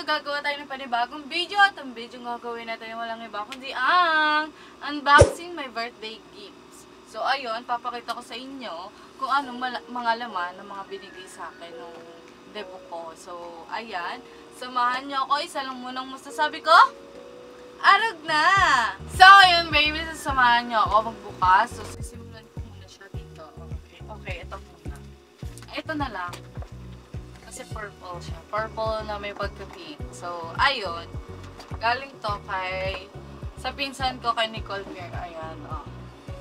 gagawa tayo ng panibagong video at ang video gagawin natin walang iba kundi ang unboxing my birthday gifts. So ayun, papakita ko sa inyo kung ano mga laman ng mga binigay sa akin ng debo ko. So ayan, samahan niyo ako. Isa lang munang masasabi ko, arog na! So ayun baby, sasamahan niyo ako magbukas. So sisimulan ko muna siya dito. Okay, ito muna. Ito na lang. Kasi purple siya. Purple na may pagka-pink. So, ayun. Galing to kay... Sa pinsan ko kay Nicole Mir. Ayan, oh.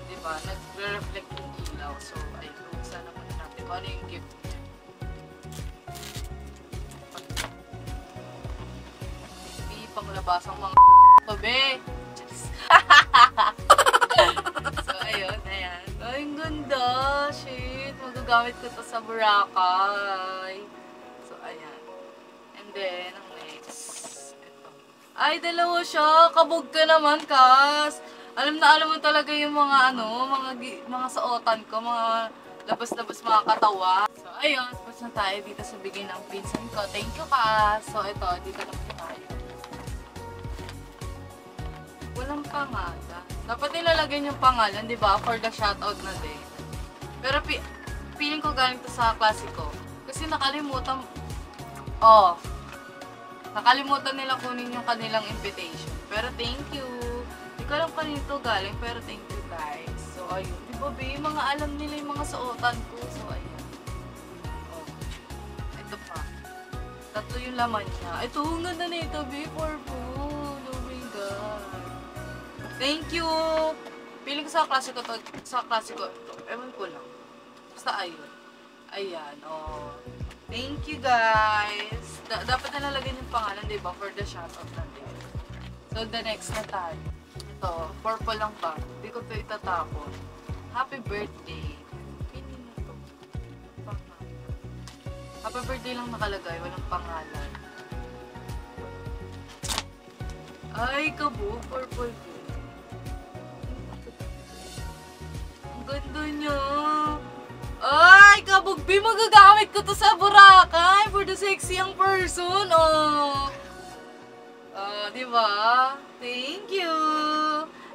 Diba? Nag-reflect yung ilaw. So, ayun. Buksan naman natin kung ano yung gift niya. Hindi panglabas ang mga babe. So, ayun. Ayan. Ay, ang ganda. Shit. Magagamit ko to sa Boracay. So, ayan. And then, ang next. Ito. Ay, dalawa siya. Kabog ka naman, Kas. Alam mo talaga yung mga, mga suotan ko. Mga labas-labas mga katawa. So, ayun. Tapos na tayo dito sa bigay ng pinsan ko. Thank you, Kas. So, ito. Dito naman tayo. Walang pangalan. Dapat nilalagay yung pangalan, di ba? For the shoutout na din. Pero, feeling ko galing to sa klasiko. Kasi nakalimutan nila kunin yung kanilang invitation. Pero thank you. Hindi ko alam kanino ito galing, pero thank you guys. So ayun. Di ba ba, mga alam nila yung mga suotan ko. So ayun. Oh. Ito pa. Tatlo yung laman niya. Ito, ang ganda na ito, be. Purple. Oh my God. Thank you. Feeling ko sa klasiko to. Sa klasiko ito. Ewan ko lang. Basta ayun. Ayan, oh. Thank you, guys. Dapat na nalagyan yung pangalan, diba? For the shoutout natin. So, the next na tayo. Ito, purple lang ba? Hindi ko ito itatapon. Happy birthday. Pili mo ito. Happy birthday lang nakalagay. Walang pangalan. Ay, kabog. Purple din. Ang ganda niya. Ay, kabugbi, magagamit ko to sa Boracay for the sexy young person, oh. Diba? Thank you.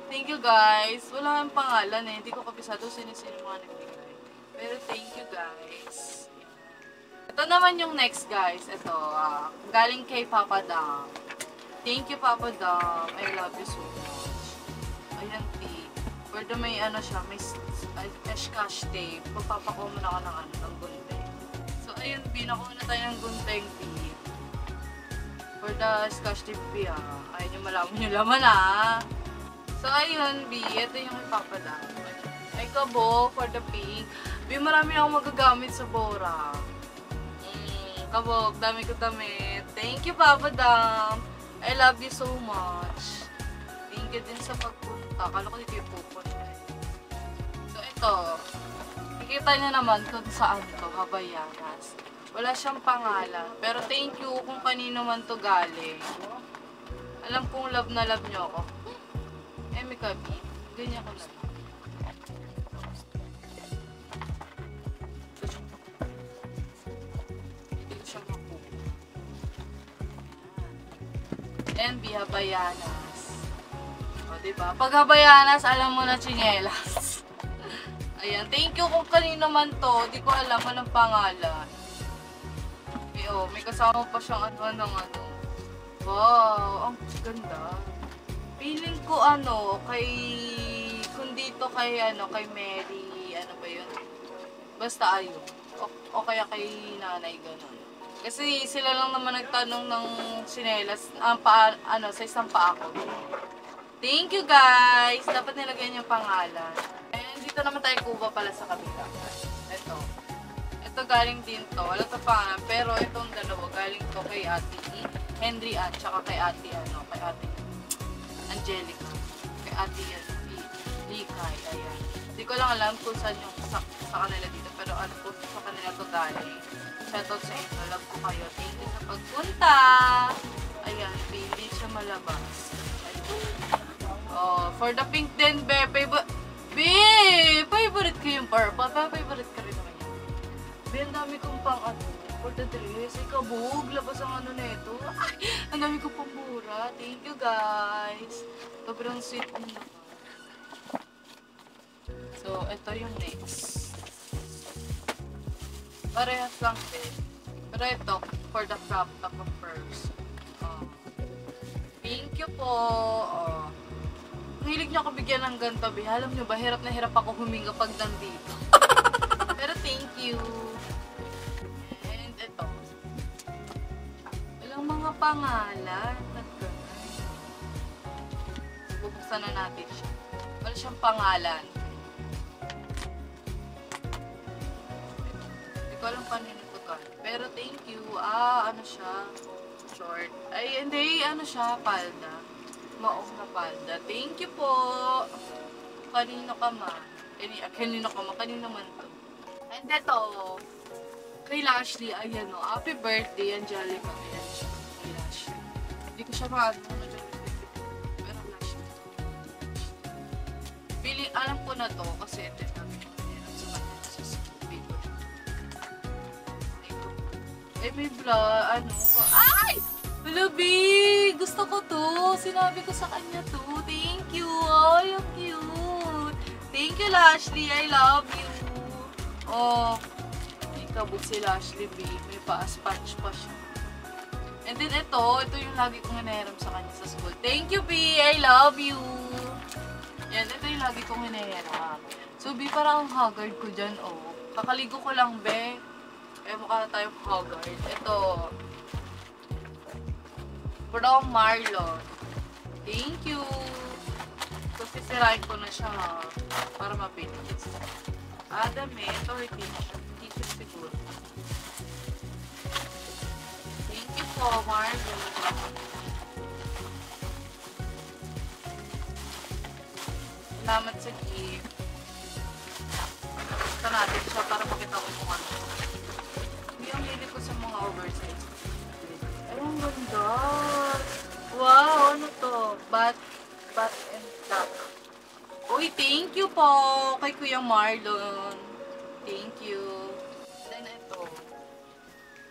Thank you, guys. Wala yung pangalan eh. Hindi ko kapisado sino-sino mga nagbigay. Pero thank you, guys. Ito naman yung next, guys. Ito, galing kay Papa Dam. Thank you, Papa Dam. I love you so much. Ayan, tea. Pwede may siya, may scotch tape. Pagpapako muna ako ng gunting. So, ayun, binakuha na tayo ng gunting tape. For the scotch tape, ayun yung malaman yung laman, So, ayun, B. Ito yung ipapadam. Ay, kabo, for the pink. B, marami akong magagamit sa Bora. Kabog, dami ko damit. Thank you, Papa Dam. I love you so much. Thank you din sa pagpunta. Kala ko dito yung pupunta. So, ito. Nakikita niyo naman kung saan to, Habayanas. Wala siyang pangalan. Pero thank you kung kanino man to galing. Alam kong love na love niyo ako. May kabi. Ganyan ko na lang. Hindi ko siya makuha. MB Habayanas. O, diba? Pag Habayanas, alam mo na tsinelas. Ayan. Thank you kung kanino man to. Di ko alam anong pangalan. May kasama pa siyang Wow, ang ganda. Feeling ko kung dito kay Mary, ba yun? Basta ayun. O kaya kay nanay, ganun. Kasi sila lang naman nagtanong ng sinelas, sa isang paa ko. Thank you, guys! Dapat nilagyan yung pangalan. And dito naman tayo kuha pala sa kabila. Ito galing din to. Wala sa pangalan. Pero itong dalawa galing to kay Ate Henry Ann, tsaka kay Ate Angelica. Kay Ate Likay. Ayan. Hindi ko lang alam kung saan yung sa kanila dito. Pero po sa kanila to galing. Shoutout sa inyo. Love ko kayo. Thank you sa pagpunta. Ayan. Hindi siya malabas. Oh, for the pink din, favorite ko yung purple. Favorite ka rin naman yun. Ang dami kong pang for the dress. Ay, kabog. Labas ang ano nito. Ay, ang dami ko pang mura. Thank you, guys. Sobrang sweet mo naman. So, ito yung next. Parehas lang din. Pero ito, for the crop top of first. Thank you po. Hilig niyo ako bigyan ng ganito, be. Alam niyo ba, hirap na hirap ako huminga pag nandito. Pero thank you. And ito. Walang mga pangalan. Bubuksan na natin siya. Wala siyang pangalan. Hindi ko alam paano yung tutuan. Pero thank you. Ano siya? Short. Ay, hindi. Ano siya? Palda. Maong na palda. Thank you po. Kanino ka man? Kanino ka man? Kanino man to? And ito, kay Lashley, ayan o. Happy birthday, Angelica. Ayan siya. Kay Lashley. Hindi ko siya maano na dyan. Pero Lashley. Alam ko na to kasi ito namin yung meron sa kanya sa school. Eh, may bra, ano ko. Ay! Malabi! Gusto ko to. Sinabi ko sa kanya to. Thank you. Ay, ang cute. Thank you, Lashley. I love you. Oh, may kabog si Lashley, babe. May pa-spatch pa siya. And then ito yung lagi kong hinahiram sa kanya sa school. Thank you, B. I love you. Yan, ito yung lagi kong hinahiram. So, B, parang ang haggard ko dyan, oh. Kakaligo ko lang, be. Eh, mukha na tayong haggard. Ito. From Marlon. Thank you. So, sisirain ko na siya, ha. Para mapinit. Dami. Ito, t-shirt siguro. Thank you po, Marlon. Salamat sa gift. Gusto natin siya para makita ko kung ano. Hindi ang hilig ko sa mga oversize. Ay, ang ganda. Wow, ano to? Bat and duck. Uy, thank you po kay Kuya Marlon. Thank you. Then ito.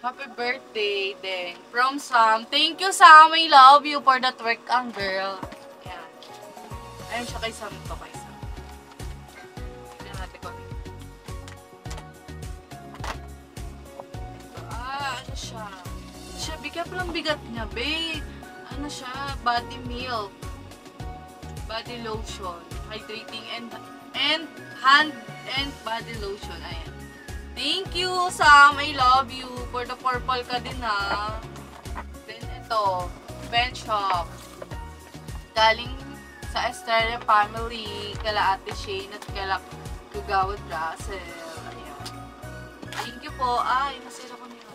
Happy birthday, Deng. From Sam. Thank you, Sam. I love you for that work ang girl. Ayan. Ayun siya kay Sam to, kay Sam. Tignan natin ko. Ito. Ano siya? Siya, bigyan pa lang bigat niya, babe. Ano siya? Body milk. Body lotion. Hydrating and hand and body lotion. Ayan. Thank you, Sam. I love you. For the purple ka din, ha. Then, ito. Bench Shop. Galing sa Estrella family. Kala Ate Shane at kala Kugawad Russell. Ayan. Thank you po. Ay, nasira ko niyo.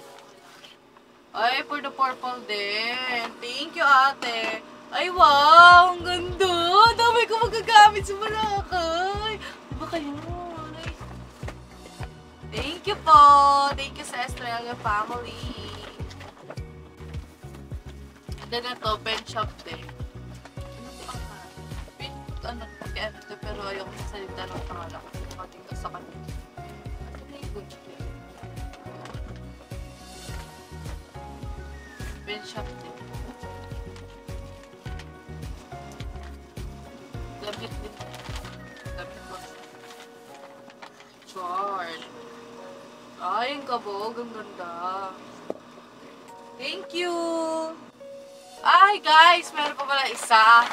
Ay, for the purple din. Thank you, ate. Ay, wow! Ang ganda! Dami ko magagamit sa Boracay. Diba kayo? Ay. Thank you po. Thank you sa Estrella family. And then ito, bench shop din. Ano ito, pero ayoko masalita ng pangalan ko. Pagdating ko sa kanila. Ano na yung good shop? Bench shop din. Damit din. Damit ko. Short. Ay, ang kabog. Ang ganda. Thank you! Ay, guys! Meron pa pala isa.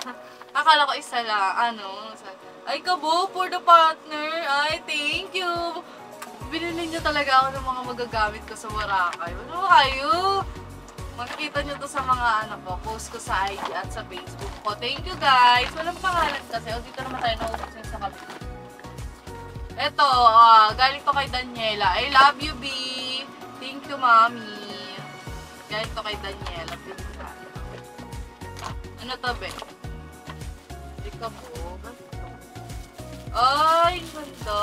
Akala ko isa lang. Ano? Ay, kabog for the partner. Ay, thank you! Binili niyo talaga ako ng mga magagamit ko sa Boracay. Ano ba kayo? Makikita nyo to sa mga post ko sa IG at sa Facebook ko. Thank you, guys! Walang pangalan kasi. O, dito naman tayo naubos yun sa kabila. Eto, galing to kay Daniela. I love you, B! Thank you, Mommy! Galing to kay Daniela. Ano to, be? Ika po. Ay, ganda!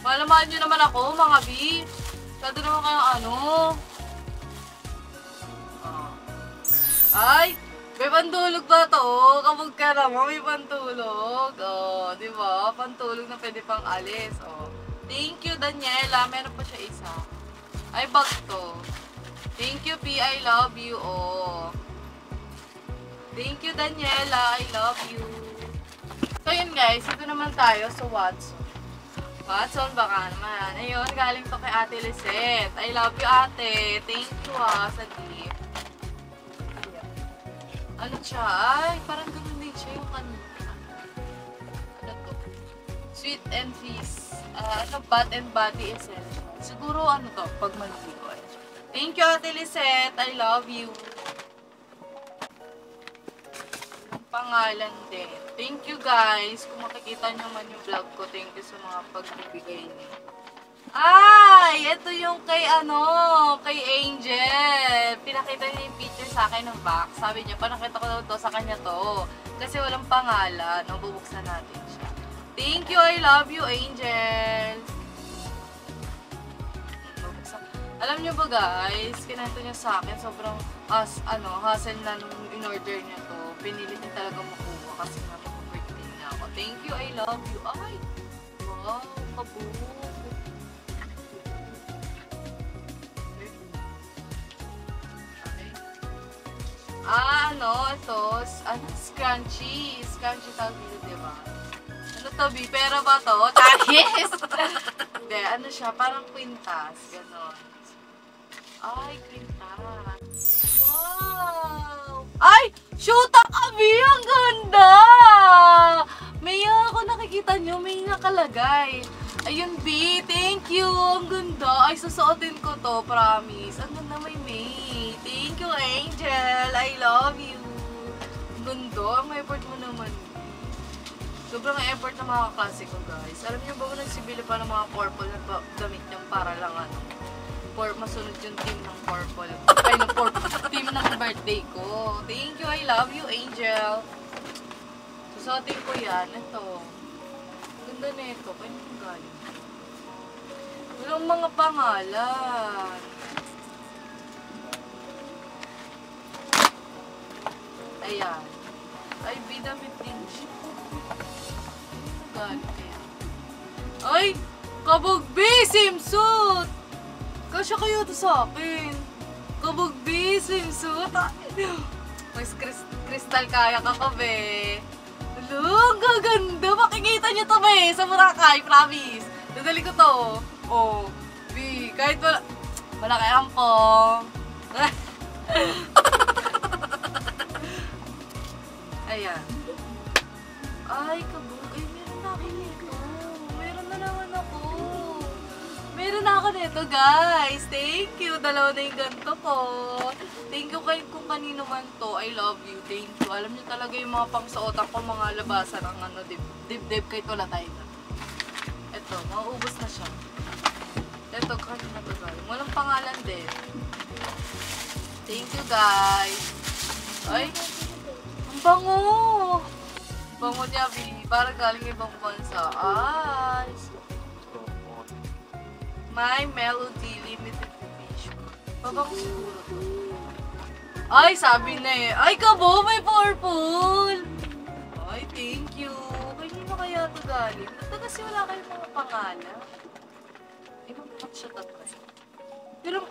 Malamaan nyo naman ako, mga B! Sado naman kayong ano? Ay! May pantulog ba to? Kapag ka naman, may pantulog. Oh, di ba? Pantulog na pwede pang alis. Oh. Thank you, Daniela. Meron pa siya isa. Ay, bag to. Thank you, P. I love you. Oh. Thank you, Daniela. I love you. So, yun guys. Ito naman tayo sa Watson. Watson, baka naman. Ayun, galing to kay Ate Lisette. I love you, ate. Thank you, sa gift. Ano siya? Ay, parang ganun din siya yung kanina. Ano to? Sweet and Fizz. Bath and Body Essential. Siguro ano to, pag maligo. Thank you, Ate Lisette. I love you. Pangalan din. Thank you, guys. Kung makikita nyo man yung vlog ko, thank you sa mga pagbibigay niyo. Ay! Ito yung kay kay Angel. Pinakita niya yung picture sa akin ng box. Sabi niya, panakita ko daw to sa kanya to. Kasi walang pangalan. Bubuksan natin siya. Thank you, I love you, Angel. Alam niyo ba guys, kinento niya sa akin, sobrang hassle na nung in-order niya to. Pinilit niya talaga makuha kasi nga mag-birthday na ako. Thank you, I love you. Ay! Wow, kabuo. Ito, scrunchy. Scrunchy tawag dito, diba? Ano to, B? Pera ba to? Tahis! Hindi, ano siya, parang kwintas, gano'n. Ay, kwintas. Wow! Ay! Shoot up, Abi! Ang ganda! May ako nakikita nyo, may nakalagay. Ayun, B. Thank you! Ang ganda. Ay, susuotin ko to, promise. Ang ganda, may. Thank you, Angel. I love you. Ang ganda. Ang effort mo naman. Sobrang effort ng mga kaklase ko, guys. Alam niyo ba kung nagsibili pa ng mga purple na damit niyang para lang masunod yung team ng purple. Ay, ng purple. Team ng birthday ko. Thank you, I love you, Angel. Susuotin ko yan. Ito. Ganda na ito. Kaya nang galing. Walang mga pangalan. Ayan. Ay, bidamit din siya. Galing kaya. Ay! Kabugbi! Swimsuit! Kasya kayo ito sa akin. Kabugbi! Swimsuit! May crystal kaya ka, be. Hello, ang gaganda. Makikita nyo to, be. Sa Boracay, promise. Dadali ko to. Oh, B. Kahit wala kay ampong. Ayan. Ay, kabog. Ay, meron na ako nito. Meron na naman ako. Meron na ako nito, guys. Thank you. Dalawa na yung ganito ko. Thank you kay kung kanino man to. I love you. Thank you. Alam niyo talaga yung mga pangsuotan ko, mga labasan ng dib-dib kay Tulatay na. Ito, mauubos na siya. Ito, kanina to, guys. Walang pangalan din. Thank you, guys. Ay, ang bango. Bango niya, B. Parang galing ibang bansa. Ay. My Melody Limited Edition. Babango siguro to. Ay, sabi na eh. Ay, kabo, may purple. Ay, thank you. Kanino kaya ito galing? Ito kasi wala kayong mga pangalan. Ibang pot siya tatry. Pero,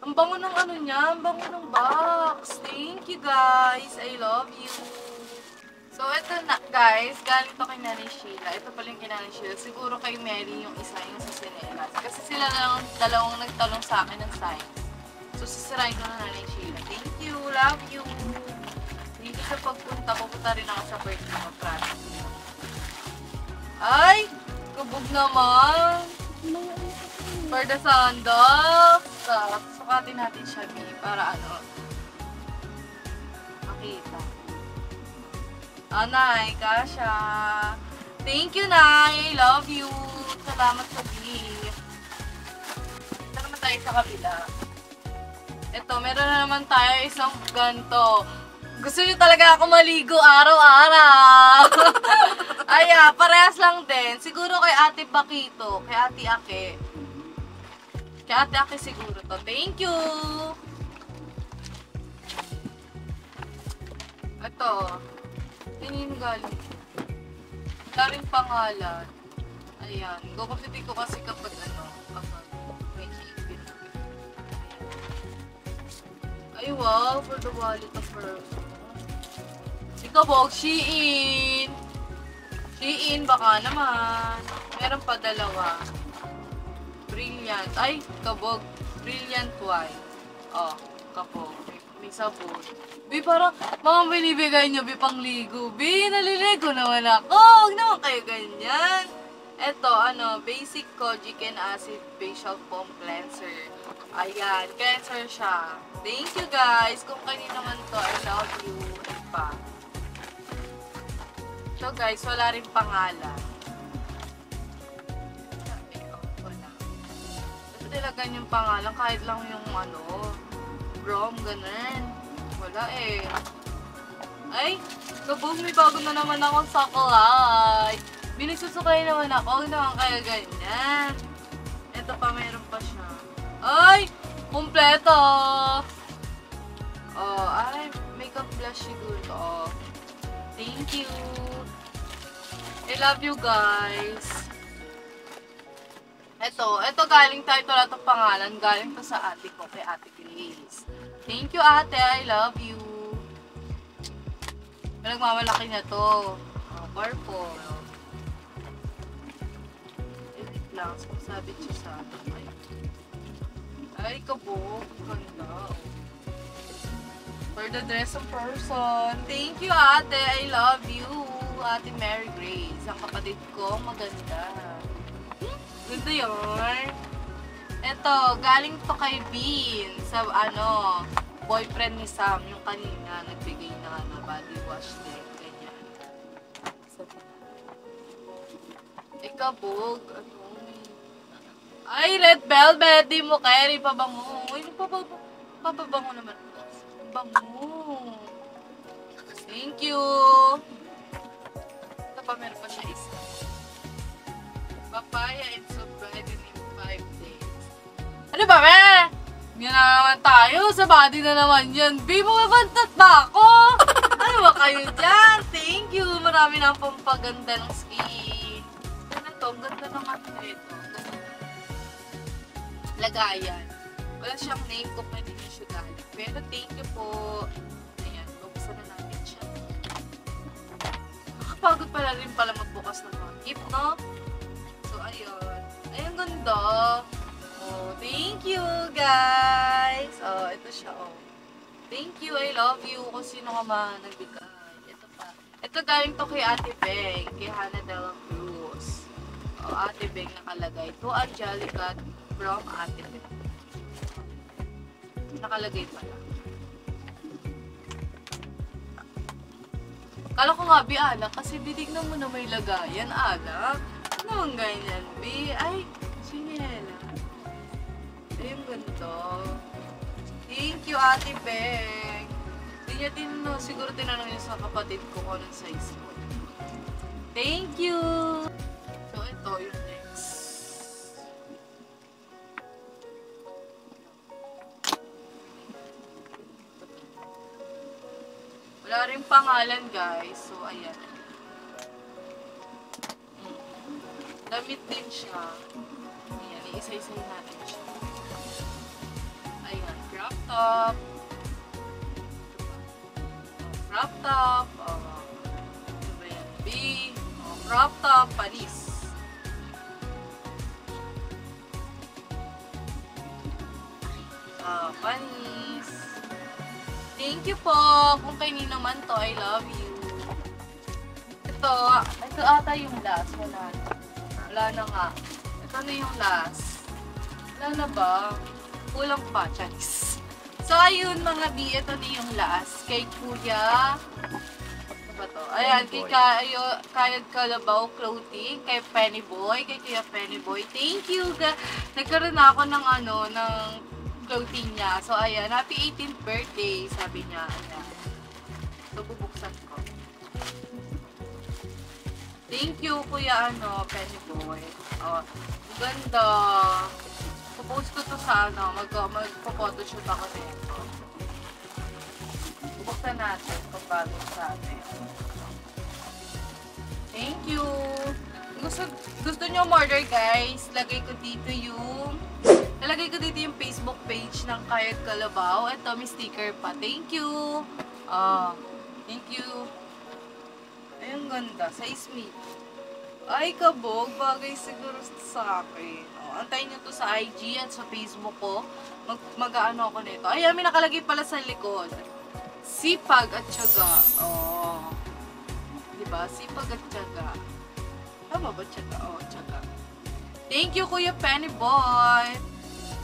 ang bango ng ano niya, ang bango ng box. Thank you, guys. I love you. So, ito na, guys. Galing to kay Nanay Sheila. Ito pala yung kay Nanay Sheila. Siguro kay Mary yung isa yung sa sinelas. Kasi sila lang dalawang nagtalong sa akin ng size. So, sisirain ko na Nanay Sheila. Thank you. Love you. Dito sa pagpunta, pupunta rin ako sa birthday ko. Ay! Kubog naman. For the sandals. Sukatin natin siya, B. Para makita. Nay, kasha. Thank you, Nay. I love you. Salamat sa gift. Ito naman tayo sa kabila. Ito, meron na naman tayo isang ganto. Gusto niyo talaga ako maligo araw-araw. Ay, parehas lang din. Siguro kay Ate Bakito, kay Ate Ake. Kay Ate Ake siguro to. Thank you! Ito. Kanino galing? Daring pangalan. Ayan. Gagamitin ko kasi kapag may hipin. Ay, wow. For the wallet of person. Ikabog, Shein. Shein, baka naman. Meron pa dalawa. Brilliant. Ay, kabog. Brilliant white. Oh, kabog. May sabon. Bi, parang mga binibigay nyo, Bi, pangligo. Bi, naliligo naman ako. Huwag naman kayo ganyan. Eto, basic kojic and acid facial foam cleanser. Ayan, cleanser siya. Thank you, guys. Kung kanino naman to, I love you. Ano pa? Ito, guys, wala rin pangalan. Wala. Ito talaga yung pangalan, kahit lang yung Brom, ganun. Wala eh. Ay, kabog, may bago na naman akong sakulay. Binagsusukay naman ako, huwag naman kaya ganyan. Ito pa, meron pa siya. Ay, kumpleto. Oh, ay, makeup blush siguro. Oh, thank you. I love you guys. Ito galing tayo, ito lahat ng pangalan. Galing to sa ate ko, kay Ate Grace. Thank you, ate. I love you. Nagmamalaki na to. Oh, purple. Wait lang. Sabi siya sa akin. Ay, kabog. Ganda. For the dress of person. Thank you, ate. I love you. Ate Mary Grace. Ang kapatid ko, maganda. Ganda yun. Ito, galing to kay Bean sa boyfriend ni Sam, yung kanina nagbigay na body wash din, ganyan. Ikabog, ay, red velvet, di mo carry, pabango. Ay, papabango naman. Bango. Thank you. Ito pa, meron pa siya isa. Papaya and subriding in 5 days. Ano ba, be? Yan na naman tayo. Sa body na naman yan. Be, mababantat ba ako? Ano ba kayo dyan? Thank you. Marami na pampaganda ng skin. Ano to? Ang ganda naman ito. Lagayan. Wala siyang name kung pwede niya siya galing. Pero thank you po. Ayan, buksan na natin siya. Nakapagod pala rin pala magbukas ng mga gift, no? So, ayun. Ay, ang ganda. Oh, thank you, guys. Oh, ito siya, oh. Thank you, I love you. Kung sino ka man nagbigay. Ito pa. Ito galing to kay Ate Beng, kay Hannah de la Cruz. Oh, Ate Beng nakalagay. To Angelica from Ate Beng. Nakalagay pala. Kala ko nga, Bi, alak. Kasi ditignan mo na may lagayan, alak. Ano ang ganyan, Bi? Ay, sinela. Ay, yung ganito. Thank you, Ate Beng. Hindi niya siguro tinanong niya sa kapatid ko kung anong size ko. Thank you! So, ito yung next. Wala rin pangalan, guys. So, ayan. Damit din siya. Ayan, iisa-isay natin siya. Ayan, crop top. Crop top. Ano ba yan? B. Crop top, panis. Panis. Thank you po. Kung kayo naman to, I love you. Ito ata yung last. Wala na nga. Ito na yung last. Wala na ba? Kulang pa, Charis. So, ayun mga B, ito na yung last. Kay Kuya, ano ba to? Ayan, kay Kayod Kalabaw Clothing, kay Penny Boy, kay Kuya Penny Boy. Thank you! Nagkaroon na ako ng ng clothing niya. So, ayan, happy 18th birthday, sabi niya. Ayan. So, bubuksan ko. Thank you, Kuya Penny Boy. Oh, ganda. Post ko to sa magpo-photoshoot ako dito. Buksan natin kung bago sa atin. Thank you! Gusto nyo order, guys? Lagay ko dito yung Lalagay ko dito yung Facebook page ng Kayat Kalabaw. Ito, may sticker pa. Thank you! Thank you! Ay, ang ganda. Size me. Ay, kabog. Bagay siguro sa akin. Antayin nyo to sa IG at sa Facebook ko. Mag-ano ako nito. Ay, may nakalagay pala sa likod. Sipag at tiyaga. Diba? Sipag at tiyaga. Tama ba tiyaga? Tiyaga. Thank you, Kuya Penny Boy!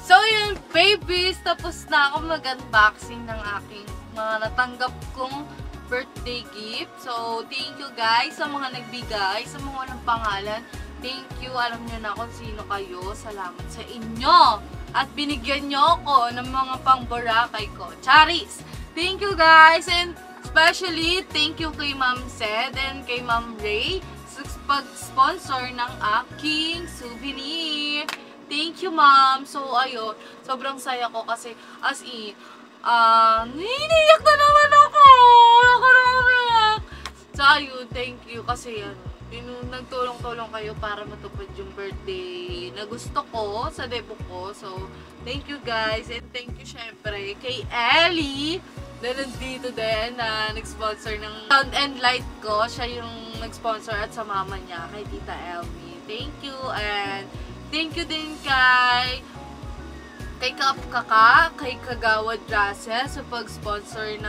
So, yun, babies. Tapos na ako mag-unboxing ng aking mga natanggap kong birthday gift. So, thank you guys sa mga nagbigay, sa mga walang pangalan. Thank you. Alam nyo na kung sino kayo. Salamat sa inyo. At binigyan nyo ako ng mga pang-Boracay ko. Charis! Thank you guys! And especially, thank you kay Ma'am Sed and kay Ma'am Ray sa pag-sponsor ng aking souvenir. Thank you, Ma'am. So, ayun. Sobrang saya ko kasi as in, niniyak na naman ako! Ako na umiyak! So, ayun. Thank you kasi nagtulong-tulong kayo para matupad yung birthday na gusto ko sa debut ko. So, thank you guys. And thank you syempre kay Ellie na nandito din na nag-sponsor ng sound and light ko. Siya yung nag-sponsor at sa mama niya, kay Tita Elmi. Thank you. And thank you din kay Kaka, kay Kagawad Russell sa pag-sponsor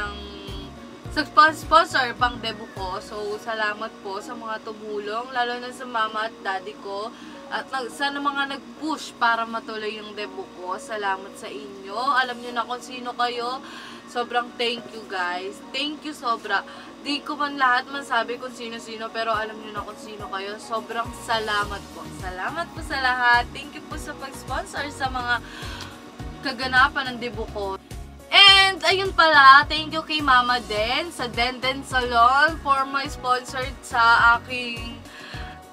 pang debut ko. So, salamat po sa mga tumulong, lalo na sa mama at daddy ko. At sa mga nag-push para matuloy yung debut ko. Salamat sa inyo. Alam nyo na kung sino kayo. Sobrang thank you guys. Thank you sobra. Di ko man lahat masabi kung sino-sino, pero alam nyo na kung sino kayo. Sobrang salamat po. Salamat po sa lahat. Thank you po sa pag-sponsor sa mga kaganapan ng debut ko. And, ayun pala, thank you kay Mama Den sa Denden Salon for my sponsored sa aking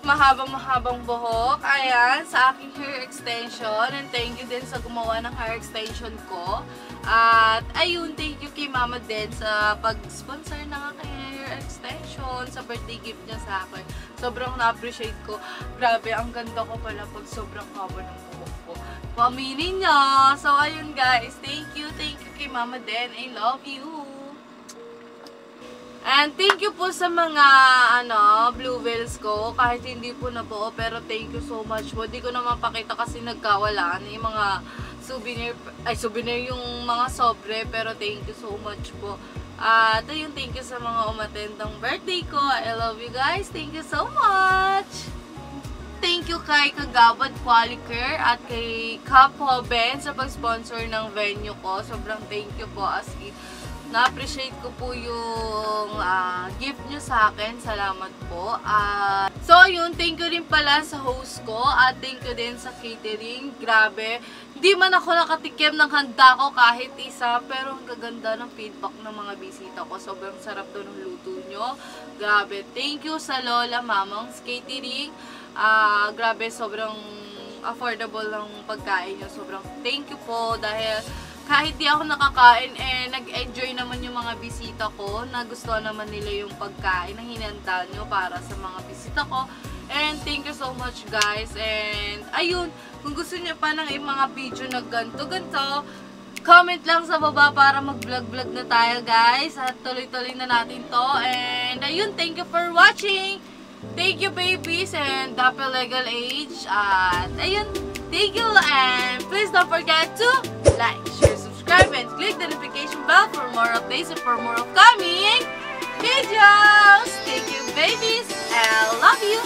mahabang buhok. Ayan, sa aking hair extension. And thank you din sa gumawa ng hair extension ko. At, ayun, thank you kay Mama Den sa pag-sponsor ng aking hair extension, sa birthday gift niya sa akin. Sobrang na-appreciate ko. Grabe, ang ganda ko pala pag sobrang haba ng buhok ko. Paminin niya. So, ayun guys. Thank you kay Mama Den. I love you. And thank you po sa mga, blue whales ko. Kahit hindi po na po, pero thank you so much po. Di ko naman pakita kasi nagkawalaan yung mga souvenir yung mga sobre. Pero thank you so much po. At ayun, thank you sa mga umattend ng birthday ko. I love you guys. Thank you so much. Thank you kay Kagawad Qualicare at kay Kapo Ben sa pag-sponsor ng venue ko. Sobrang thank you po, as in, na-appreciate ko po yung gift nyo sa akin. Salamat po. So, yun, thank you rin pala sa host ko at thank you din sa catering. Grabe. Hindi man ako nakatikim ng handa ko kahit isa, pero ang gaganda ng feedback ng mga bisita ko. Sobrang sarap doon ng luto nyo. Grabe. Thank you sa Lola Mamang's Catering. Grabe, sobrang affordable ng pagkain nyo. Sobrang thank you po dahil kahit di ako nakakain, nag-enjoy naman yung mga bisita ko. Nagustuhan naman nila yung pagkain na hinanda nyo para sa mga bisita ko. And thank you so much guys. And ayun, kung gusto nyo pa ng mga video na ganto, comment lang sa baba para mag-vlog na tayo guys. At tuloy-tuloy na natin to. And ayun, thank you for watching. Thank you babies and happy legal age. At ayun, thank you and please don't forget to like, share, subscribe, and click the notification bell for more updates and for more upcoming videos. Thank you babies, I love you.